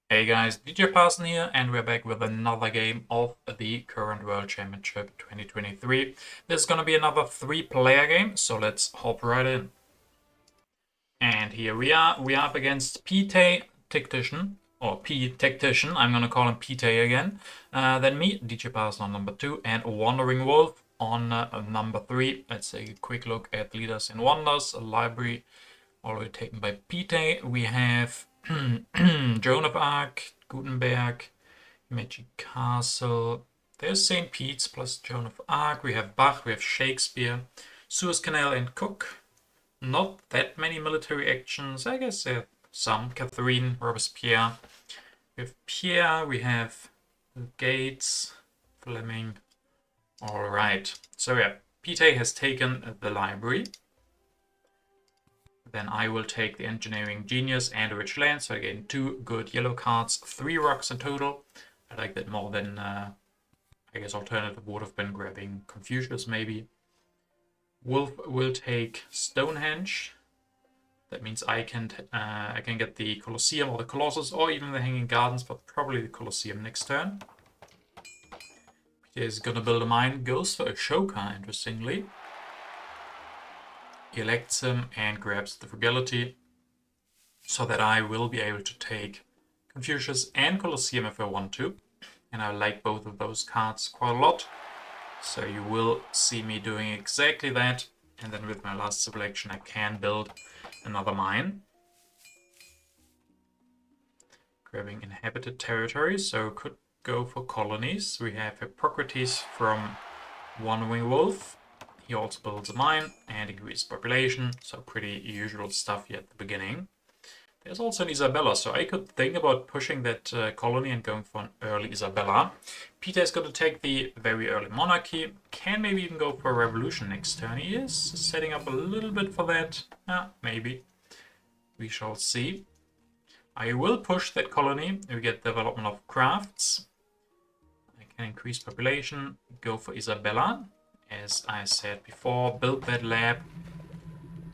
Hey guys, DJParson here, and we're back with another game of the current World Championship 2023. This is going to be another 3-player game, so let's hop right in. And here we are up against Pete Tactician, or P Tactician, I'm going to call him Pete again. Then me, DJParson on number 2, and Wandering Wolf on number 3. Let's take a quick look at Leaders and Wonders, a library already taken by Pete. We have Joan of Arc, Gutenberg, Magic Castle. There's St. Pete's plus Joan of Arc. We have Bach, we have Shakespeare, Suez Canal, and Cook. Not that many military actions. I guess there are some. Catherine, Robespierre. We have Pierre, we have Gates, Fleming. Alright. So yeah, Pete has taken the library. Then I will take the Engineering Genius and a Rich Land. So again, 2 good yellow cards, 3 rocks in total. I like that more than, I guess, alternative would have been grabbing Confucius maybe. Wolf will take Stonehenge. That means I can get the Colosseum or the Colossus or even the Hanging Gardens, but probably the Colosseum next turn. He is gonna build a mine, goes for Ashoka, interestingly. He elects him and grabs the Frugality, so that I will be able to take Confucius and Colosseum if I want to. And I like both of those cards quite a lot. So you will see me doing exactly that. And then with my last selection, I can build another mine. Grabbing inhabited territory, so could go for colonies. We have Hippocrates from One Wing Wolf. He also builds a mine and increases population, so pretty usual stuff here at the beginning. There's also an Isabella, so I could think about pushing that colony and going for an early Isabella. Peter is going to take the very early monarchy, can maybe even go for a revolution next turn. He is setting up a little bit for that. Maybe. We shall see. I will push that colony. We get development of crafts. I can increase population, go for Isabella. As I said before, build that lab.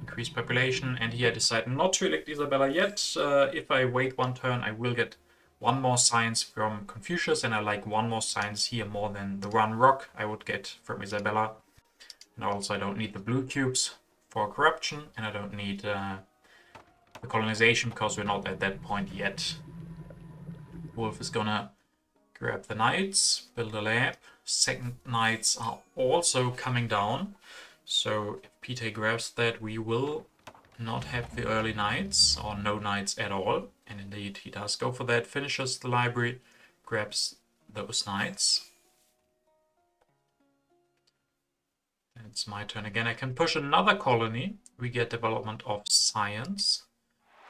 Increase population, and here I decide not to elect Isabella yet. If I wait one turn, I will get one more science from Confucius, and I like one more science here more than the one rock I would get from Isabella. And also I don't need the blue cubes for corruption, and I don't need the colonization because we're not at that point yet. Wolf is gonna grab the knights, build a lab. Second knights are also coming down. So if Pete grabs that, we will not have the early knights, or no knights at all. And indeed, he does go for that, finishes the library, grabs those knights. And it's my turn again. I can push another colony. We get development of science.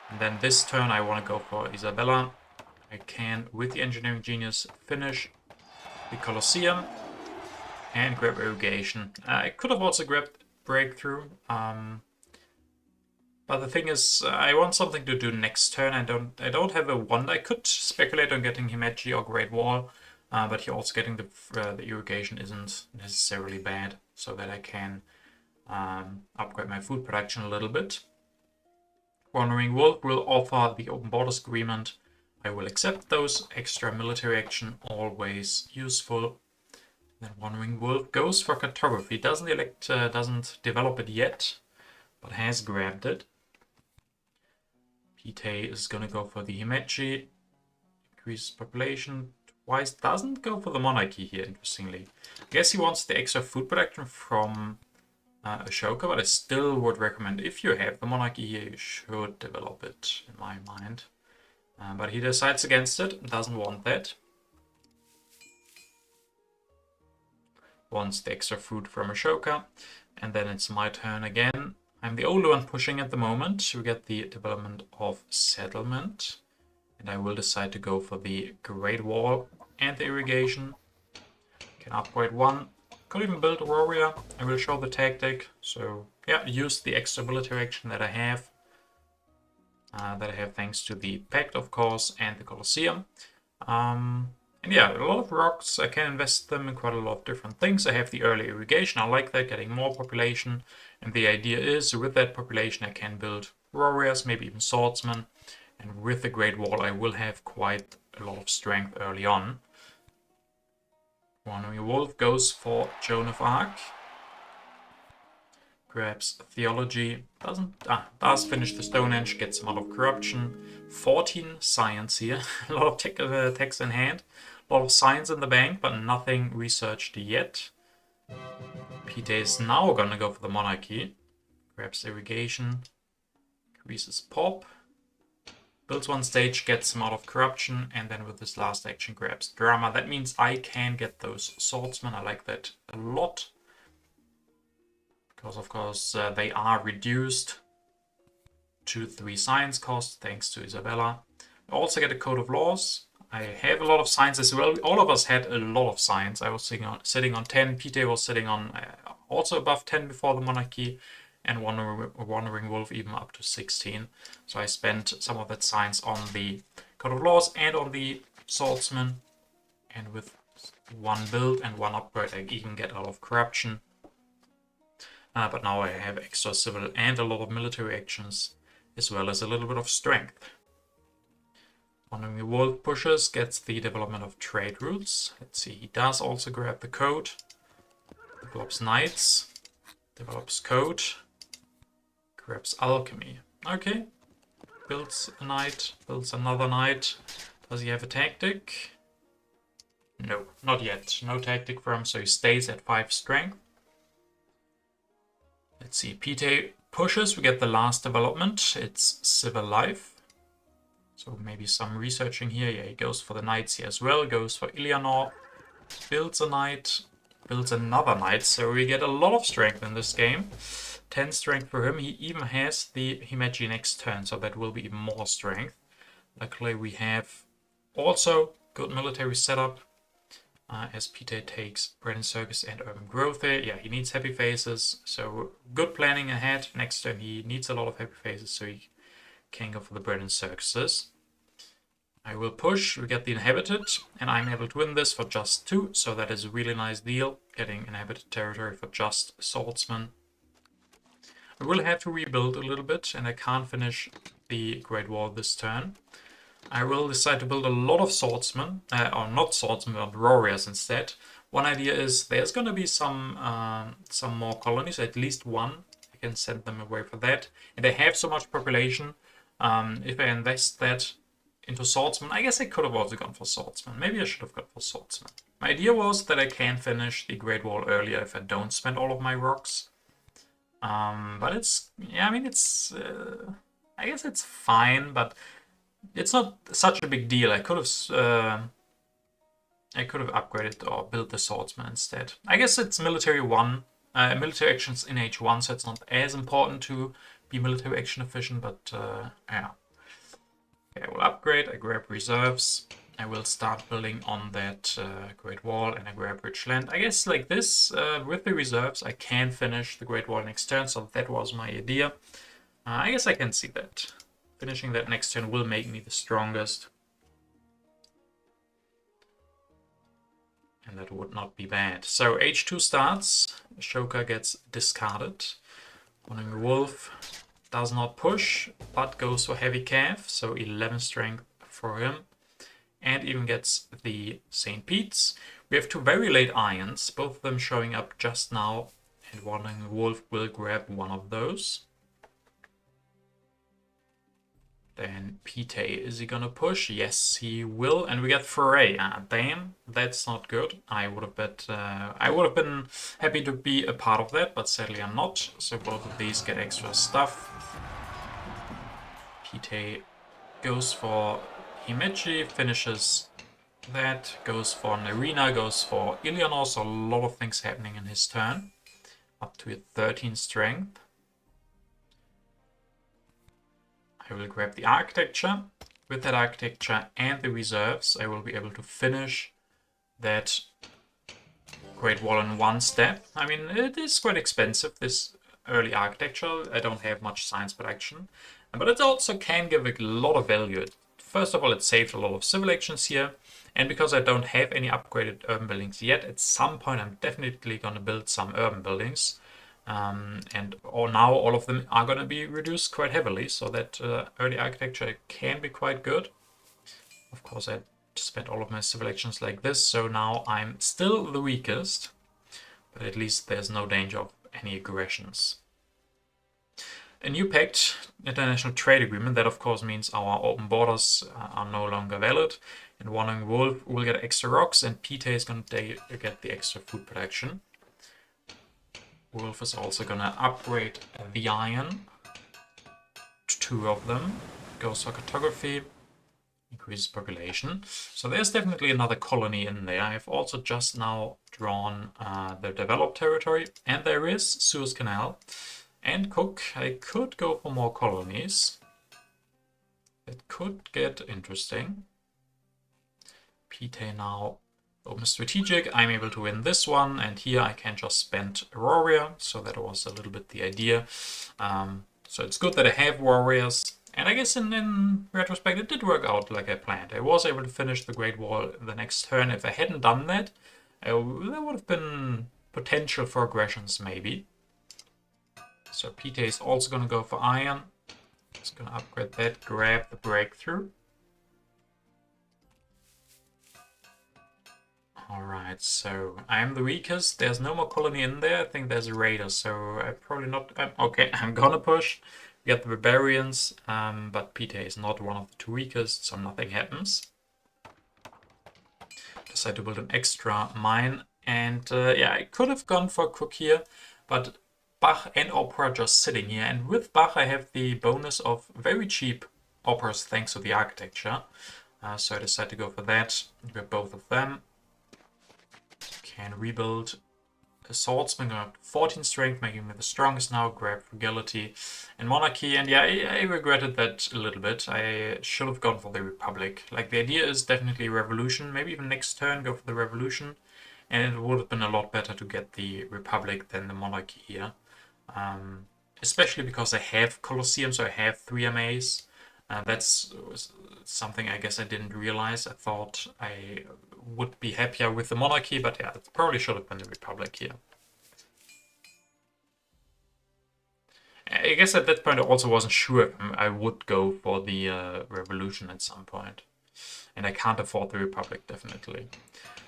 And then this turn I want to go for Isabella. I can, with the Engineering Genius, finish the Colosseum and grab Irrigation. I could have also grabbed Breakthrough, but the thing is, I want something to do next turn. I don't have a wonder. I could speculate on getting Himeji or Great Wall, but here also getting the Irrigation isn't necessarily bad, so that I can upgrade my food production a little bit. Wandering Wolf will offer the Open Borders Agreement. I will accept those. Extra military action, always useful. Then Wandering Wolf goes for Cartography. Doesn't develop it yet, but has grabbed it. Pete is gonna go for the Himeji. Increases population twice. Doesn't go for the Monarchy here, interestingly. I guess he wants the extra food production from Ashoka, but I still would recommend, if you have the Monarchy here, you should develop it, in my mind. But he decides against it, doesn't want that. Wants the extra food from Ashoka. And then it's my turn again. I'm the only one pushing at the moment. We get the development of settlement. And I will decide to go for the Great Wall and the Irrigation. Can upgrade one. Could even build a warrior. I will show the tactic. So yeah, use the extra military action that I have. Thanks to the Pact, of course, and the Colosseum. And yeah, a lot of rocks. I can invest them in quite a lot of different things. I have the early irrigation. I like that, getting more population. And the idea is, with that population, I can build warriors, maybe even swordsmen. And with the Great Wall, I will have quite a lot of strength early on. Wandering Wolf goes for Joan of Arc. Grabs Theology. Does finish the Stonehenge, gets him out of corruption. 14 science here. A lot of text in hand. A lot of science in the bank, but nothing researched yet. Peter is now gonna go for the monarchy. Grabs irrigation. Increases pop. Builds one stage, gets him out of corruption, and then with his last action grabs drama. That means I can get those swordsmen. I like that a lot. Because of course they are reduced to 3 science costs thanks to Isabella. I also get a code of laws. I have a lot of science as well. All of us had a lot of science. I was sitting on 10. Peter was sitting on also above 10 before the monarchy, and Wandering Wolf even up to 16. So I spent some of that science on the code of laws and on the swordsman. And with one build and one upgrade, I even get out of corruption. But now I have extra civil and a lot of military actions, as well as a little bit of strength. Wandering Wolf pushes, gets the development of trade routes. Let's see, he does also grab the code. Develops knights. Develops code. Grabs alchemy. Okay. Builds a knight. Builds another knight. Does he have a tactic? No, not yet. No tactic for him, so he stays at 5 strength. Let's see, Pite pushes, we get the last development, it's civil life. So maybe some researching here. Yeah, he goes for the knights here as well, goes for Eleanor, builds a knight, builds another knight. So we get a lot of strength in this game. 10 strength for him. He even has the Himeji next turn, so that will be even more strength. Luckily we have also good military setup. As Peter takes Bread and Circus and Urban Growth there. Yeah, he needs happy faces, so good planning ahead. Next turn he needs a lot of happy faces, so he can go for the Bread and Circuses. I will push, we get the Inhabited, and I'm able to win this for just 2, so that is a really nice deal, getting Inhabited territory for just Swordsman. I will have to rebuild a little bit, and I can't finish the Great Wall this turn. I will decide to build a lot of swordsmen, or not swordsmen, but warriors instead. One idea is there's going to be some more colonies, at least one. I can send them away for that. And they have so much population. If I invest that into swordsmen, I guess I could have also gone for swordsmen. Maybe I should have gone for swordsmen. My idea was that I can finish the Great Wall earlier if I don't spend all of my rocks. But it's, yeah, I mean, it's, I guess it's fine, but it's not such a big deal. I could have upgraded or built the swordsman instead. I guess it's military military actions in H1, so it's not as important to be military action efficient. But yeah. Okay, I will upgrade. I grab reserves. I will start building on that Great Wall, and I grab rich land. I guess like this, with the reserves, I can finish the Great Wall next turn. So that was my idea. I guess I can see that. Finishing that next turn will make me the strongest. And that would not be bad. So H2 starts. Ashoka gets discarded. Wandering Wolf does not push, but goes for heavy calf. So 11 strength for him. And even gets the St. Pete's. We have 2 very late irons, both of them showing up just now. And Wandering Wolf will grab one of those. Then Pite, is he gonna push? Yes, he will, and we get Foray. Damn, that's not good. I would have been happy to be a part of that, but sadly I'm not. So both of these get extra stuff. Pite goes for Himeji, finishes that, goes for Nerina, goes for Eleanor, so a lot of things happening in his turn. Up to a 13 strength. I will grab the architecture. With that architecture and the reserves, I will be able to finish that Great Wall in one step. I mean, it is quite expensive, this early architecture. I don't have much science production, but it also can give a lot of value. First of all, it saved a lot of civil actions here, and because I don't have any upgraded urban buildings yet, at some point I'm definitely going to build some urban buildings. And now all of them are going to be reduced quite heavily, so that early architecture can be quite good. Of course, I spent all of my civilizations like this, so now I'm still the weakest, but at least there's no danger of any aggressions. A new pact, international trade agreement, that of course means our open borders are no longer valid, and Wandering Wolf will get extra rocks, and Pite is going to get the extra food production. Wolf is also going to upgrade the iron, 2 of them, goes for cartography, increases population. So there's definitely another colony in there. I've also just now drawn the developed territory, and there is Suez Canal and Cook. I could go for more colonies. It could get interesting. Pite now open strategic. I'm able to win this one, and here I can just spend a warrior. So that was a little bit the idea. So it's good that I have warriors. And I guess in retrospect, it did work out like I planned. I was able to finish the Great Wall the next turn. If I hadn't done that, there would have been potential for aggressions, maybe. So Pite is also going to go for iron. Just going to upgrade that, grab the breakthrough. Alright, so I am the weakest. There's no more colony in there. I think there's a raider, so I probably not... okay, I'm gonna push. We get the barbarians, but Pite is not one of the 2 weakest, so nothing happens. Decide to build an extra mine, and yeah, I could have gone for Cook here, but Bach and Opera are just sitting here, and with Bach I have the bonus of very cheap operas thanks to the architecture. So I decided to go for that, grab both of them. Can rebuild a swordsman, got 14 strength, making me the strongest now, grab frugality and monarchy, and yeah, I regretted that a little bit. I should have gone for the republic. Like, the idea is definitely revolution, maybe even next turn go for the revolution, and it would have been a lot better to get the republic than the monarchy here. Especially because I have Colosseum, so I have 3 MAs. That's something I guess I didn't realize. I thought I would be happier with the monarchy, but yeah, it probably should have been the republic here. I guess at that point I also wasn't sure if I would go for the revolution at some point. And I can't afford the republic, definitely.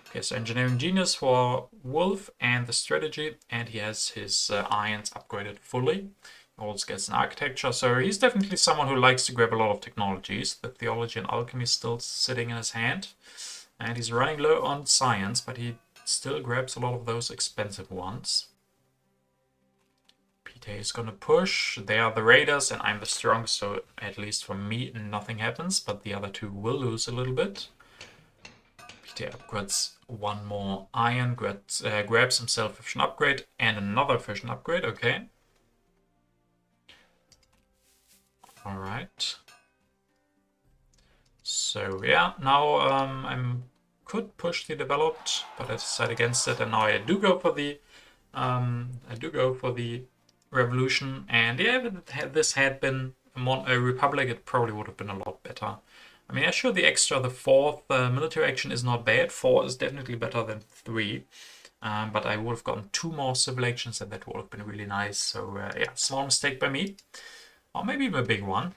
Okay, so engineering genius for Wolf and the strategy, and he has his irons upgraded fully. He also gets an architecture, so he's definitely someone who likes to grab a lot of technologies. The theology and alchemy is still sitting in his hand, and he's running low on science, but he still grabs a lot of those expensive ones. Pite is gonna push. They are the raiders, and I'm the strongest, so at least for me nothing happens, but the other 2 will lose a little bit. Pite upgrades 1 more iron, grabs himself a fission upgrade and another fission upgrade, okay. Alright. So yeah, now I could push the developed, but I decided against it, and now I do go for the revolution. And yeah, if this had been a republic, it probably would have been a lot better. I mean, sure, the extra, the 4th military action is not bad. 4 is definitely better than 3. But I would have gotten 2 more civilizations, and that would have been really nice. So yeah, small mistake by me. Or maybe even a big one.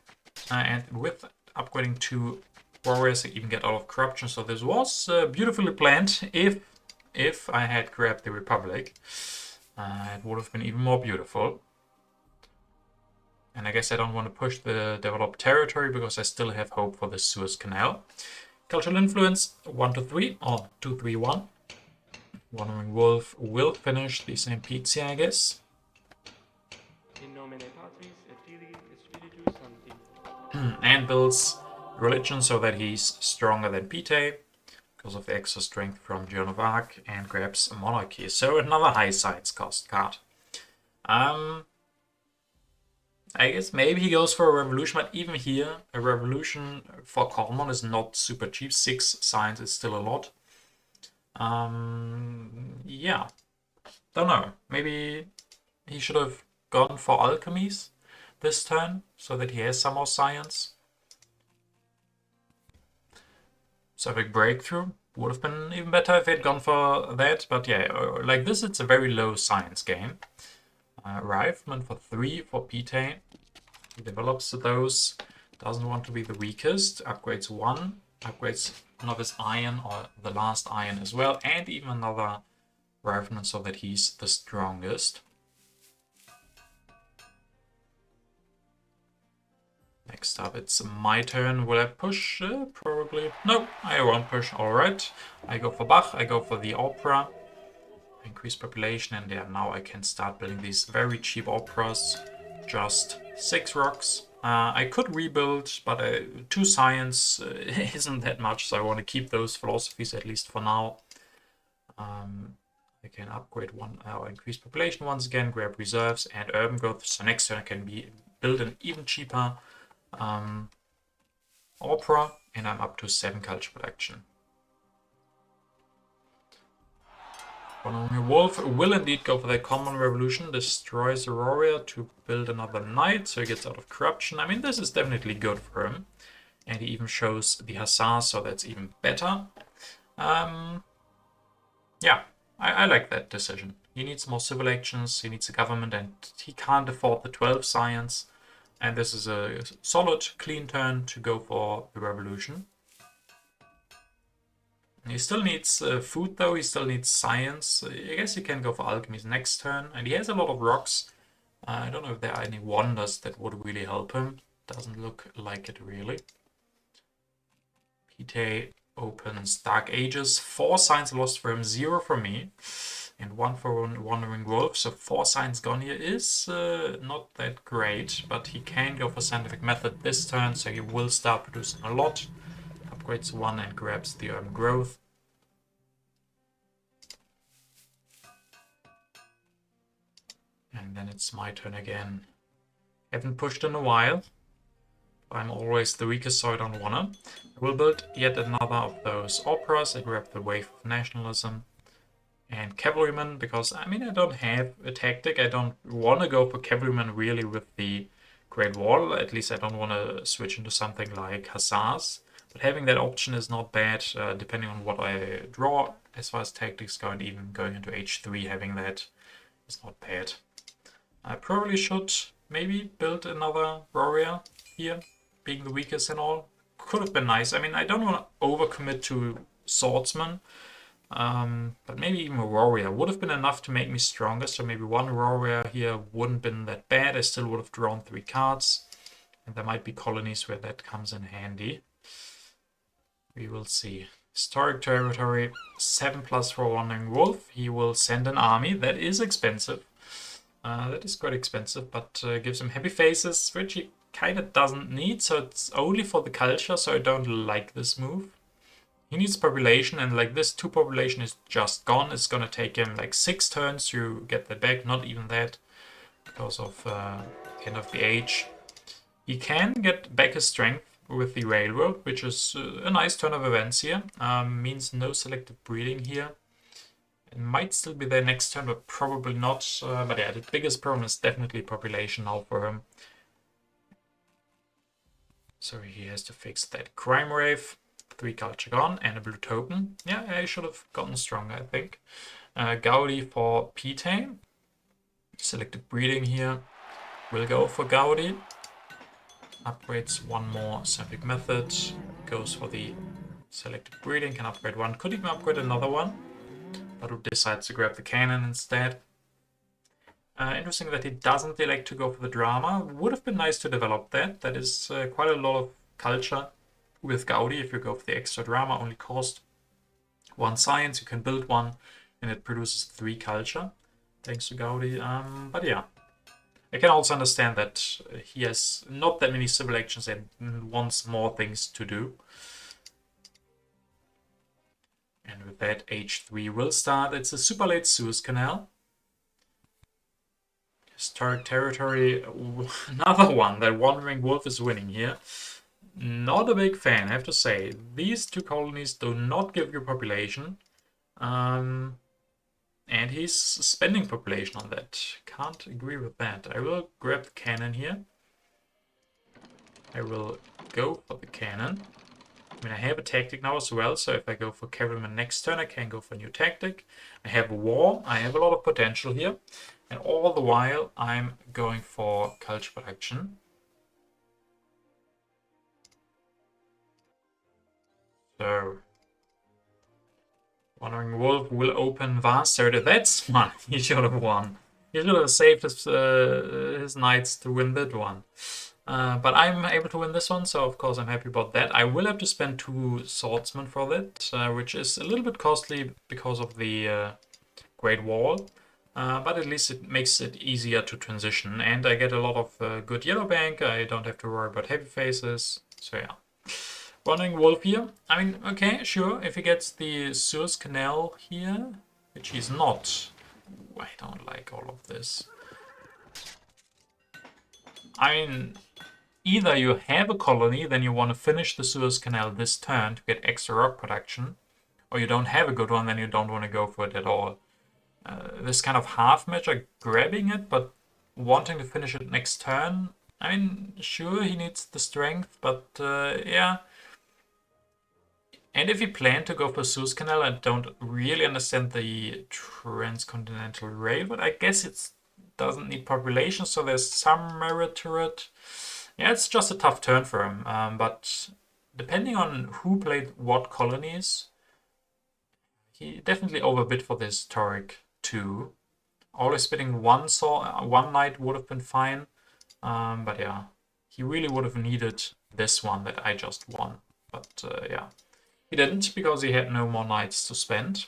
And with upgrading 2 warriors, I even get out of corruption. So this was beautifully planned. If I had grabbed the republic, it would have been even more beautiful. And I guess I don't want to push the developed territory because I still have hope for the Suez Canal. Cultural influence 1 to 3 or 2, 3, 1. Wandering Wolf will finish the St. Pete's here, I guess. And builds religion so that he's stronger than Pite because of the extra strength from Joan of Arc, and grabs a monarchy. So another high science cost card. I guess maybe he goes for a revolution, but even here, a revolution for common is not super cheap. 6 science is still a lot. Yeah, don't know. Maybe he should have gone for alchemies this turn so that he has some more science. Civic breakthrough would have been even better if he had gone for that, but yeah, like this, it's a very low science game. Rifleman for 3 for Pete. He develops those. Doesn't want to be the weakest. Upgrades 1. Upgrades Novice Iron or the last Iron as well. And even another Rifleman so that he's the strongest. Next up, it's my turn. Will I push? Probably. No, I won't push. Alright. I go for Bach. I go for the Opera. Increase population, and yeah, now I can start building these very cheap operas. Just 6 rocks. I could rebuild, but 2 science isn't that much, so I want to keep those philosophies at least for now. I can upgrade one, or increase population once again, grab reserves and urban growth. So next turn I can build an even cheaper opera, and I'm up to 7 culture production. Wolf will indeed go for that common revolution, destroys Aurora to build another knight, so he gets out of corruption. I mean, this is definitely good for him. And he even shows the hussars, so that's even better. Yeah, I like that decision. He needs more civil actions, he needs a government, and he can't afford the 12 science. And this is a solid, clean turn to go for the revolution. He still needs food though, he still needs science. I guess he can go for alchemies next turn. And he has a lot of rocks. I don't know if there are any wonders that would really help him. Doesn't look like it really. Pete opens Dark Ages. 4 signs lost for him, 0 for me. And 1 for Wandering Wolf. So 4 signs gone here is not that great. But he can go for Scientific Method this turn, so he will start producing a lot. Upgrades 1 and grabs the urban growth. And then it's my turn again. Haven't pushed in a while. I'm always the weakest, so I don't wanna. I will build yet another of those operas. I grab the Wave of Nationalism and Cavalryman, because I mean I don't have a tactic. I don't want to go for Cavalryman really with the Great Wall. At least I don't want to switch into something like Hussars. But having that option is not bad, depending on what I draw as far as tactics go, and even going into H3 having that is not bad. I probably should maybe build another warrior here, being the weakest and all. Could have been nice. I mean, I don't want to overcommit to swordsman, but maybe even a warrior would have been enough to make me stronger. So maybe 1 warrior here wouldn't have been that bad. I still would have drawn 3 cards, and there might be colonies where that comes in handy. We will see. Historic territory, 7+ for Wandering Wolf. He will send an army. That is expensive. That is quite expensive, but gives him happy faces, which he kind of doesn't need, so it's only for the culture, so I don't like this move. He needs population, and like this 2 population is just gone. It's gonna take him like 6 turns to get that back, not even that, because of end of the age. He can get back his strength with the railroad, which is a nice turn of events here. Means no selective breeding here. It might still be there next turn, but probably not. But yeah, the biggest problem is definitely population now for him. So he has to fix that crime wave. 3 culture gone and a blue token. Yeah, I should have gotten stronger, I think. Gaudi for Pete. Selective breeding here. We'll go for Gaudi. Upgrades 1 more scientific method. Goes for the selective breeding. Can upgrade 1. Could even upgrade another one, but who decides to grab the cannon instead. Interesting that he doesn't elect to go for the drama. Would have been nice to develop that. That is quite a lot of culture with Gaudi. If you go for the extra drama, only cost 1 science. You can build 1 and it produces 3 culture, thanks to Gaudi. But yeah, I can also understand that he has not that many civil actions and wants more things to do. And with that, H3 will start. It's a super late Suez Canal. Historic territory, another one. That Wandering Wolf is winning here. Not a big fan, I have to say. These 2 colonies do not give you population. And he's spending population on that. Can't agree with that. I will grab the cannon here. I will go for the cannon. I mean, I have a tactic now as well, so if I go for cavalryman next turn, I can go for a new tactic. I have a war. I have a lot of potential here. And all the while, I'm going for culture protection. So, Wandering Wolf will open Vast Territory. That's one he should have won. He should have saved his knights to win that one. But I'm able to win this one, so of course I'm happy about that. I will have to spend 2 swordsmen for that, which is a little bit costly because of the Great Wall. But at least it makes it easier to transition. And I get a lot of good yellow bank. I don't have to worry about heavy faces. So yeah. Wandering Wolf here. I mean, okay, sure. If he gets the Suez Canal here, which he's not. Ooh, I don't like all of this. I mean, either you have a colony, then you want to finish the Suez Canal this turn to get extra rock production, or you don't have a good one, then you don't want to go for it at all. This kind of half measure, grabbing it, but wanting to finish it next turn. I mean, sure, he needs the strength, but yeah. And if you plan to go for Suez Canal, I don't really understand the transcontinental rail, but I guess it doesn't need population, so there's some merit to it. Yeah, it's just a tough turn for him, but depending on who played what colonies, he definitely overbid for this Toric too. Always spitting one knight would have been fine, but yeah, he really would have needed this one that I just won. But yeah, he didn't because he had no more knights to spend.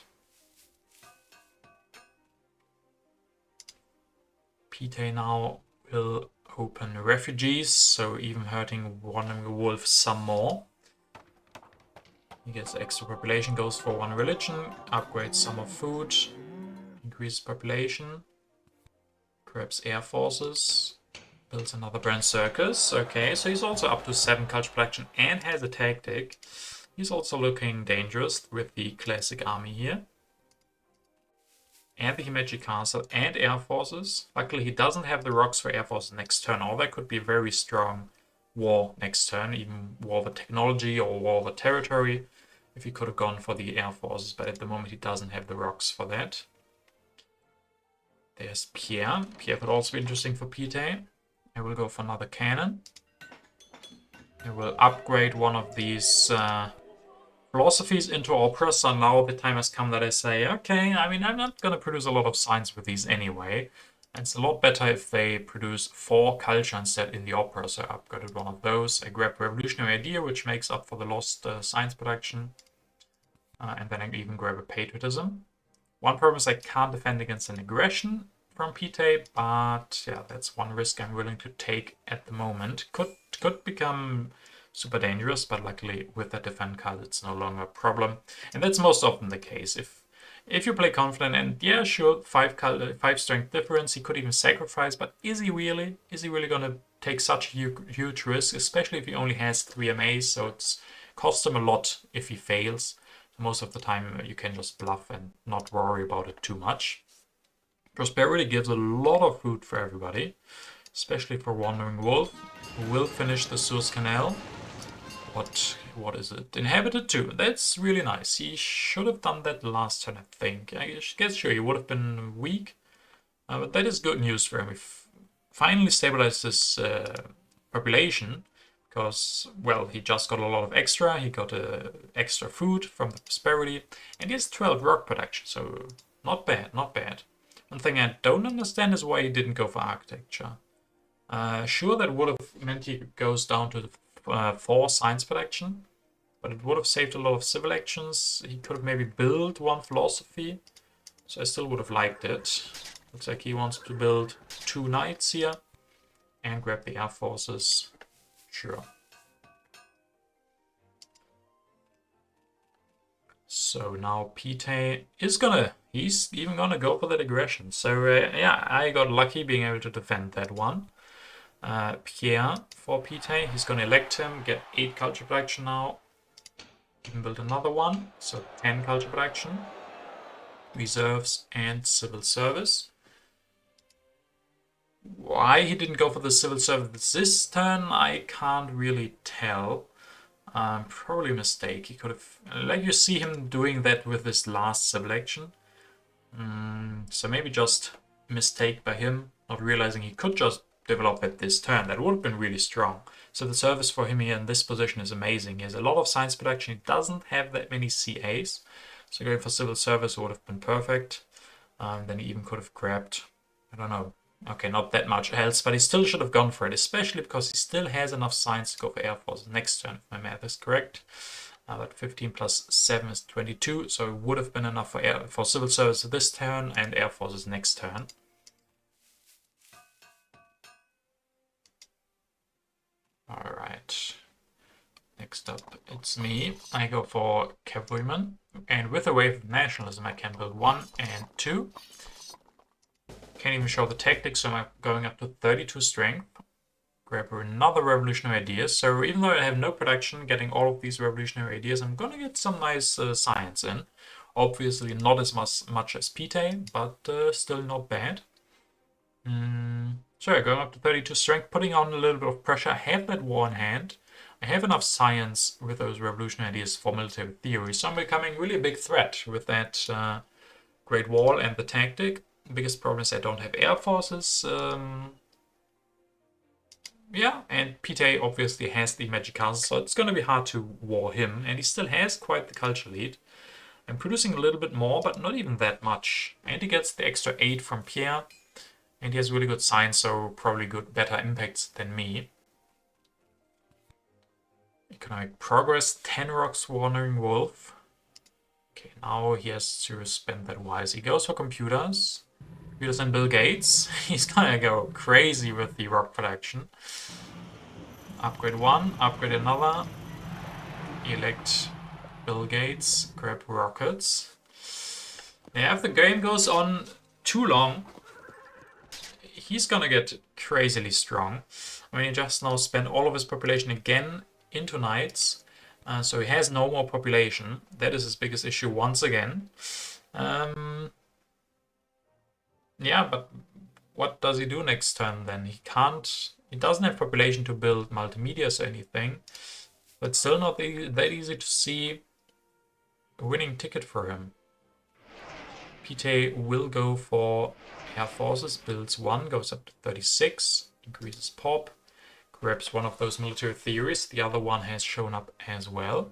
Pete now will open refugees, so even hurting Wandering Wolf some more. He gets extra population, goes for 1 religion, upgrades some of food, increases population, grabs air forces, builds another brand circus. Okay, so he's also up to 7 culture production and has a tactic. He's also looking dangerous with the classic army here. And the Himeji Castle and air forces. Luckily he doesn't have the rocks for air forces next turn, or that could be a very strong war next turn, even war over technology or war over territory, if he could have gone for the air forces, but at the moment he doesn't have the rocks for that. There's Pierre. Pierre could also be interesting for Pite. I will go for another cannon. I will upgrade one of these philosophies into opera, so now the time has come that I say, okay, I mean, I'm not going to produce a lot of science with these anyway. It's a lot better if they produce 4 culture instead in the opera, so I upgraded one of those. I grabbed revolutionary idea, which makes up for the lost science production. And then I even grab a patriotism. One problem is I can't defend against an aggression from Pite, but yeah, that's one risk I'm willing to take at the moment. Could become super dangerous, but luckily with that defend card it's no longer a problem. And that's most often the case. If you play confident and yeah, sure, 5 strength difference, he could even sacrifice, but is he really gonna take such a huge risk, especially if he only has 3 MAs, so it's cost him a lot if he fails. Most of the time you can just bluff and not worry about it too much. Prosperity gives a lot of food for everybody, especially for Wandering Wolf, who will finish the Suez Canal. What is it? Inhabited 2. That's really nice. He should have done that last turn, I think. I guess sure he would have been weak, but that is good news for him. We've finally stabilized his population, because, well, he just got a lot of extra. He got extra food from the prosperity, and he has 12 rock production, so not bad, not bad. One thing I don't understand is why he didn't go for architecture. Sure, that would have meant he goes down to 4 science production, but it would have saved a lot of civil actions. He could have maybe built 1 philosophy, so I still would have liked it. Looks like he wants to build 2 knights here and grab the air forces. Sure. So now Pite is he's even gonna go for that aggression. So yeah, I got lucky being able to defend that one. Pierre for Pite, he's gonna elect him, get 8 culture production now. Even build another one, so 10 culture production. Reserves and civil service. Why he didn't go for the civil service this turn, I can't really tell. Probably a mistake. He could have, like you see him doing that with his last civil action. So maybe just mistake by him, not realizing he could just develop at this turn. That would have been really strong. So the service for him here in this position is amazing. He has a lot of science production. He doesn't have that many CAs. So going for civil service would have been perfect. Then he even could have grabbed, I don't know, okay, not that much else, but he still should have gone for it, especially because he still has enough science to go for Air Force next turn, if my math is correct. But 15 plus 7 is 22, so it would have been enough for civil service this turn and Air Forces next turn. Alright. Next up, it's me. I go for cavalryman, and with a wave of nationalism I can build 1 and 2. Can't even show the tactics, so I'm going up to 32 strength. Grab another revolutionary ideas. So even though I have no production, getting all of these revolutionary ideas, I'm gonna get some nice science in. Obviously not as much as Pite, but still not bad. So going up to 32 strength, putting on a little bit of pressure. I have that war in hand. I have enough science with those revolutionary ideas for military theory, so I'm becoming really a big threat with that Great Wall and the tactic. Biggest problem is I don't have air forces. Yeah, and Pite obviously has the magic castle, so it's going to be hard to war him, and he still has quite the culture lead. I'm producing a little bit more, but not even that much. And he gets the extra 8 from Pierre, and he has really good science, so probably better impacts than me. Economic progress, 10 rocks, Wandering Wolf. Okay, now he has to spend that wise. He goes for computers. Computers and Bill Gates. He's gonna go crazy with the rock production. Upgrade 1, upgrade another. Elect Bill Gates, grab rockets. Yeah, if the game goes on too long, he's gonna get crazily strong. I mean, he just now spent all of his population again into knights. So he has no more population. That is his biggest issue once again. Yeah, but what does he do next turn then? He doesn't have population to build multimedias or anything. But still not that easy to see a winning ticket for him. Pite will go for Air Forces, builds 1, goes up to 36, increases pop. Grabs one of those military theories. The other one has shown up as well.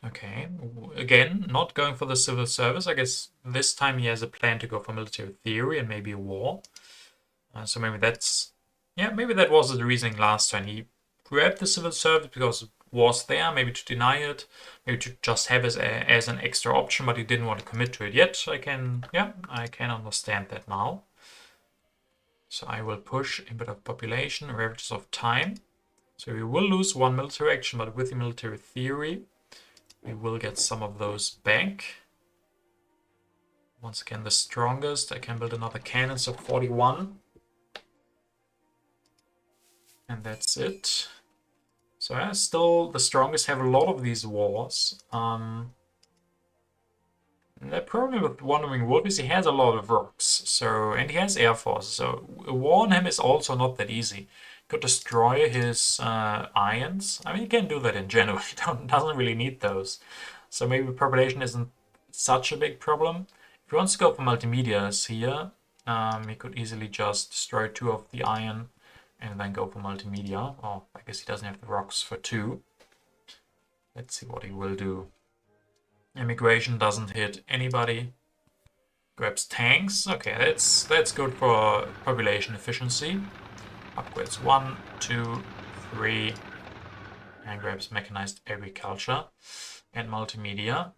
Okay, again, not going for the civil service. I guess this time he has a plan to go for military theory and maybe a war. So maybe maybe that was the reasoning last time. He grabbed the civil service because it was there, maybe to deny it, maybe to just have it as an extra option, but he didn't want to commit to it yet. I can understand that now. So I will push a bit of population, ravages of time. So we will lose 1 military action, but with the military theory, we will get some of those back. Once again, the strongest. I can build another cannon, so 41. And that's it. So yeah, still the strongest have a lot of these wars. The problem with Wandering Wolf is he has a lot of rocks, and he has air forces, so a war on him is also not that easy. Could destroy his ions. I mean, he can do that in general. He doesn't really need those. So maybe population isn't such a big problem. If he wants to go for multimedias here, he could easily just destroy 2 of the iron and then go for multimedia. Oh, I guess he doesn't have the rocks for 2. Let's see what he will do. Immigration doesn't hit anybody. Grabs tanks. Okay, that's good for population efficiency. Upgrades 1, 2, 3. And grabs mechanized agriculture and multimedia.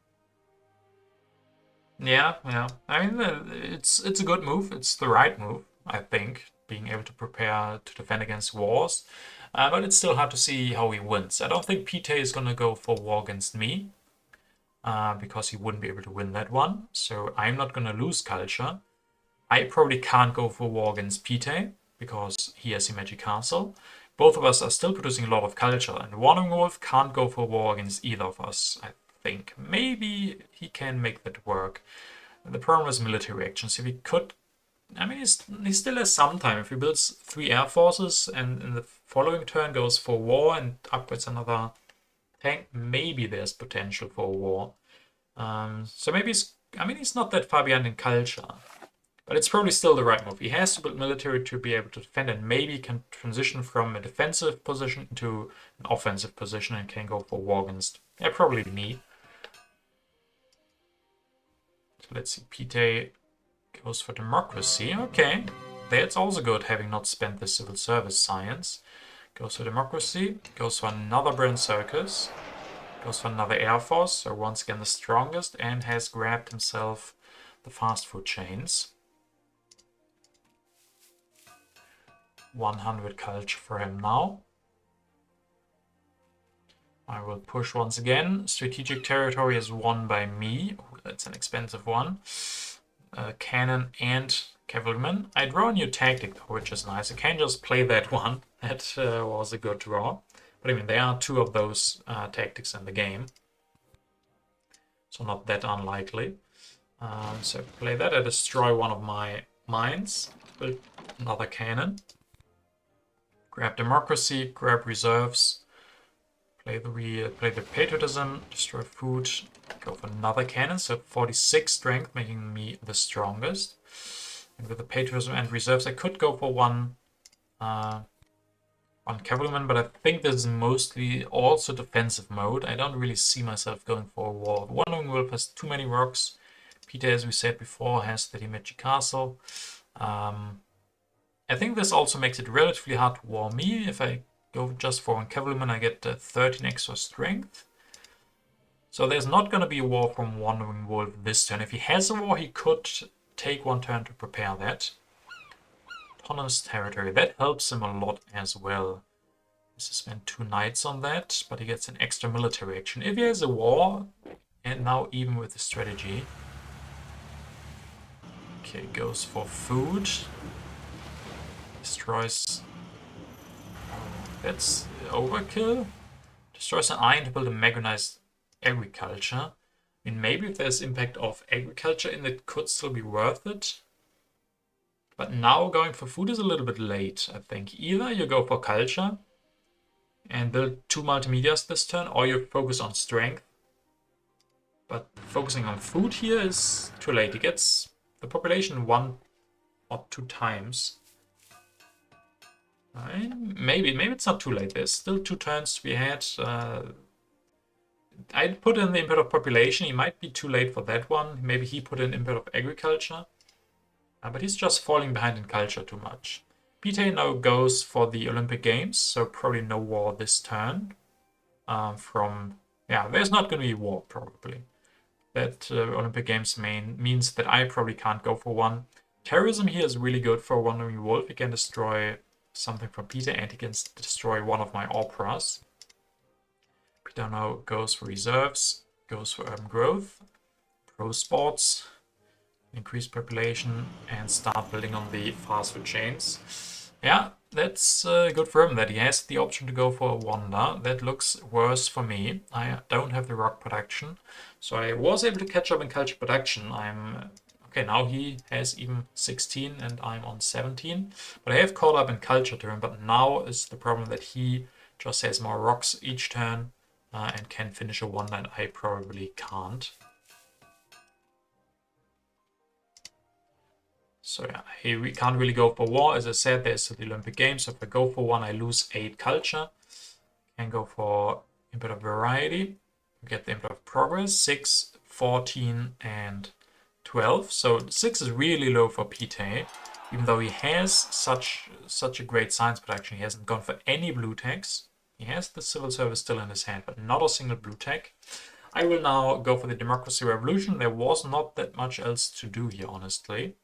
Yeah. I mean, it's a good move. It's the right move, I think, being able to prepare to defend against wars. But it's still hard to see how he wins. I don't think Pite is going to go for war against me. Because he wouldn't be able to win that one. So I'm not going to lose culture. I probably can't go for war against Pite because he has a magic castle. Both of us are still producing a lot of culture, and Wandering Wolf can't go for war against either of us, I think. Maybe he can make that work. The problem is military actions. If he could... I mean, he still has some time. If he builds 3 air forces and in the following turn goes for war and upgrades another tank, maybe there's potential for a war. So maybe he's not that far behind in culture. But it's probably still the right move. He has to build military to be able to defend, and maybe he can transition from a defensive position into an offensive position and can go for war against, yeah, probably me. So let's see, Pite goes for democracy. Okay, that's also good, having not spent the civil service science. Goes for democracy, goes for another Brand Circus, goes for another Air Force, so once again the strongest, and has grabbed himself the fast food chains. 100 culture for him now. I will push once again. Strategic territory is won by me. Ooh, that's an expensive one. Cannon and cavalryman. I draw a new tactic, which is nice. I can just play that one. That was a good draw. But I mean, there are two of those tactics in the game. So not that unlikely. So play that. I destroy one of my mines. Build another cannon. Grab democracy, grab reserves. Play the patriotism, destroy food, go for another cannon, so 46 strength, making me the strongest. And with the patriotism and reserves, I could go for one cavalryman, but I think this is mostly also defensive mode. I don't really see myself going for a war. Wandering Wolf has too many rocks. Peter, as we said before, has the Magic Castle. I think this also makes it relatively hard to war me. If I go just for one cavalryman, I get 13 extra strength. So there's not going to be a war from Wandering Wolf this turn. If he has a war, he could take one turn to prepare that. Autonomous territory, that helps him a lot as well. He has to spend 2 knights on that, but he gets an extra military action. If he has a war, and now even with the strategy. Okay, goes for food. Destroys... that's overkill. Destroys an iron to build a mechanized agriculture. I mean, maybe if there's impact of agriculture in it, could still be worth it. But now going for food is a little bit late, I think. Either you go for culture and build 2 multimedias this turn, or you focus on strength. But focusing on food here is too late. He gets the population 1 or 2 times. Maybe it's not too late. There's still 2 turns to be had. I'd put in the input of population. He might be too late for that one. Maybe he put in input of agriculture. But he's just falling behind in culture too much. Pite now goes for the Olympic Games, so probably no war this turn. There's not going to be war, probably. That Olympic Games means that I probably can't go for one. Terrorism here is really good for Wandering Wolf. He can destroy something from Peter, and he can destroy one of my operas. Peter now goes for reserves, goes for urban growth, pro sports, increase population, and start building on the fast food chains. Yeah, that's good for him that he has the option to go for a wonder. That looks worse for me. I don't have the rock production, so I was able to catch up in culture production. Okay, now he has even 16 and I'm on 17. But I have caught up in culture turn, but now is the problem that he just has more rocks each turn and can finish a wonder, and I probably can't. So yeah, we can't really go for war. As I said, there's the Olympic Games, so if I go for one, I lose 8 culture. Can go for input of variety. Get the input of progress, 6, 14, and 12. So 6 is really low for Pite. Even though he has such a great science production, he hasn't gone for any blue techs. He has the civil service still in his hand, but not a single blue tech. I will now go for the democracy revolution. There was not that much else to do here, honestly.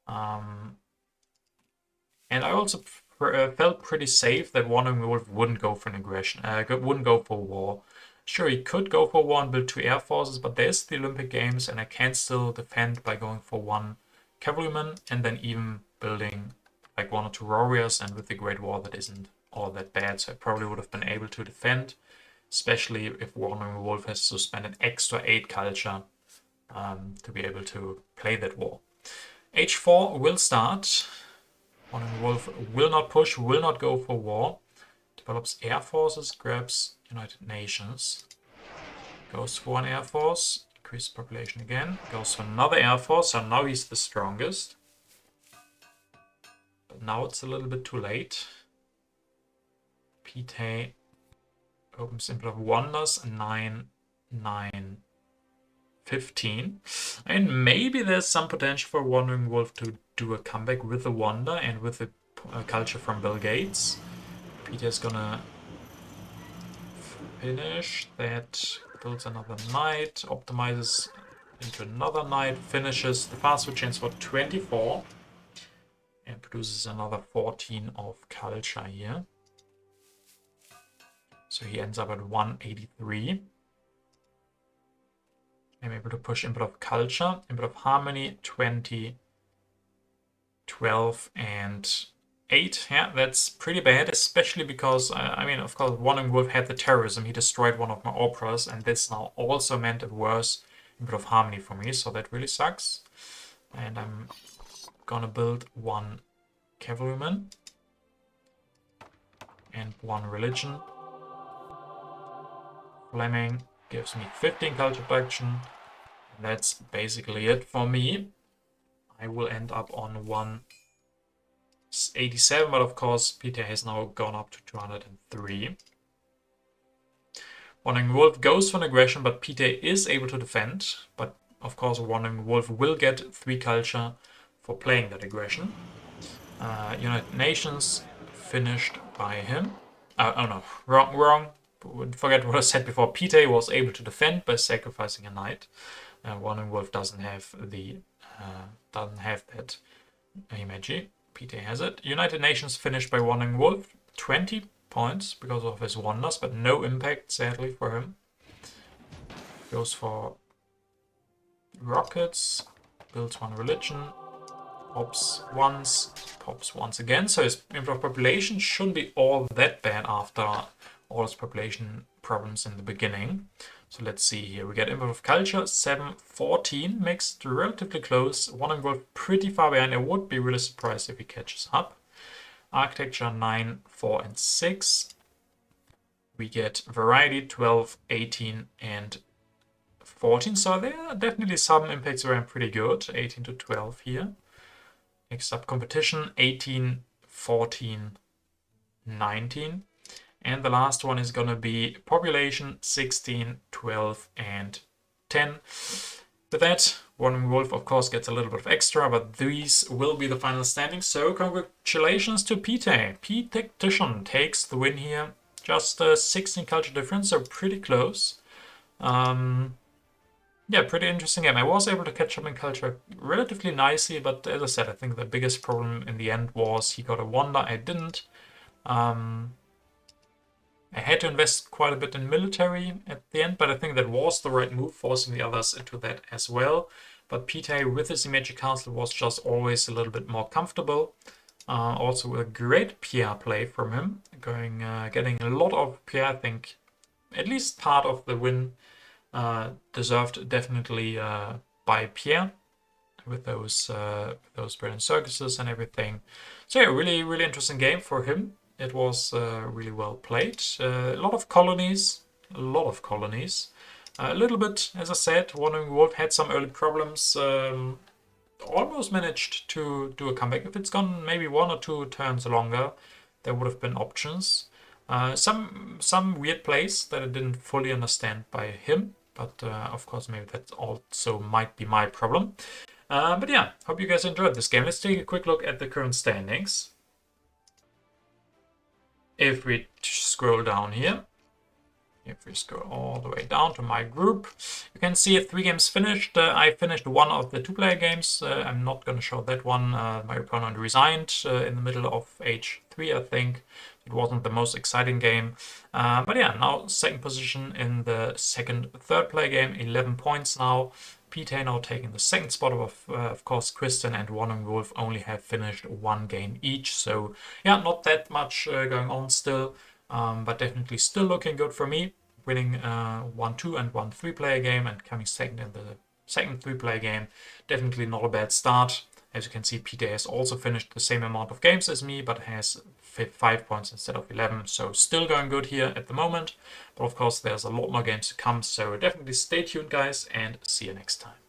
And I also felt pretty safe that Wandering Wolf wouldn't go for an aggression, wouldn't go for war. Sure, he could go for war and build 2 air forces, but there's the Olympic Games, and I can still defend by going for 1 cavalryman and then even building like 1 or 2 warriors. And with the Great War, that isn't all that bad, so I probably would have been able to defend, especially if Wandering Wolf has to spend an extra 8 culture to be able to play that war. H4 will start. Wandering Wolf will not push, will not go for war. Develops air forces, grabs United Nations. Goes for 1 air force, Increase population again. Goes for another Air Force, so now he's the strongest. But now it's a little bit too late. Pete opens Symbol of Wonders, 9, 9, 15. And maybe there's some potential for Wandering Wolf to do a comeback with the Wonder and with the culture from Bill Gates. Peter's gonna finish that, builds another knight, optimizes into another knight, finishes the fast food chains for 24, and produces another 14 of culture here. So he ends up at 183. I'm able to push input of culture, input of harmony, 20, 12, and 8. Yeah, that's pretty bad, especially because, I mean, of course, Wandering Wolf had the terrorism. He destroyed one of my operas, and this now also meant a worse input of harmony for me, so that really sucks. And I'm gonna build 1 cavalryman and 1 religion. Fleming gives me 15 culture production. That's basically it for me. I will end up on 187, but of course Peter has now gone up to 203. Wandering Wolf goes for an aggression, but Peter is able to defend. But of course Wandering Wolf will get 3 culture for playing that aggression. United Nations finished by him. Oh no, wrong. Forget what I said before. Peter was able to defend by sacrificing a knight. Wandering Wolf doesn't have that emoji. Peter has it. United Nations finished by Wandering Wolf. 20 points because of his wonders, but no impact, sadly, for him. Goes for rockets, builds 1 religion, pops once again. So his input population shouldn't be all that bad after all his population problems in the beginning. So let's see here. We get input of culture, 7, 14, mixed relatively close. Wandering Wolf pretty far behind. I would be really surprised if he catches up. Architecture, 9, 4, and 6. We get variety, 12, 18, and 14. So there are definitely some impacts where I'm pretty good. 18 to 12 here. Next up, competition, 18, 14, 19. And the last one is going to be population, 16, 12, and 10. With that, Wandering Wolf, of course, gets a little bit of extra, but these will be the final standings. So congratulations to Pete. Pete Tactician takes the win here. Just 16 culture difference, so pretty close. Yeah, pretty interesting game. I was able to catch up in culture relatively nicely, but as I said, I think the biggest problem in the end was he got a wonder. I didn't. I had to invest quite a bit in military at the end, but I think that was the right move, forcing the others into that as well. But Pete with his Magic Castle was just always a little bit more comfortable. Also a great PR play from him, getting a lot of PR. I think at least part of the win deserved definitely by Pierre with those brilliant circuses and everything. So yeah, really interesting game for him. It was really well played. A lot of colonies. A little bit, as I said, Wandering Wolf had some early problems. Almost managed to do a comeback. If it's gone maybe 1 or 2 turns longer, there would have been options. Some weird plays that I didn't fully understand by him, but of course maybe that also might be my problem. But yeah, hope you guys enjoyed this game. Let's take a quick look at the current standings. If we scroll down here, if we scroll all the way down to my group, you can see 3 games finished. I finished 1 of the 2-player games. I'm not going to show that one. My opponent resigned in the middle of H3, I think. It wasn't the most exciting game. But yeah, now second position in the third player game, 11 points now. Pete now taking the second spot. Of course, Kristen and Wandering Wolf only have finished 1 game each. So yeah, not that much going on still. But definitely still looking good for me. Winning 1-2 and 1-3 player game and coming second in the second 3-player game. Definitely not a bad start. As you can see, Peter has also finished the same amount of games as me, but has 5 points instead of 11. So still going good here at the moment. But of course, there's a lot more games to come. So definitely stay tuned, guys, and see you next time.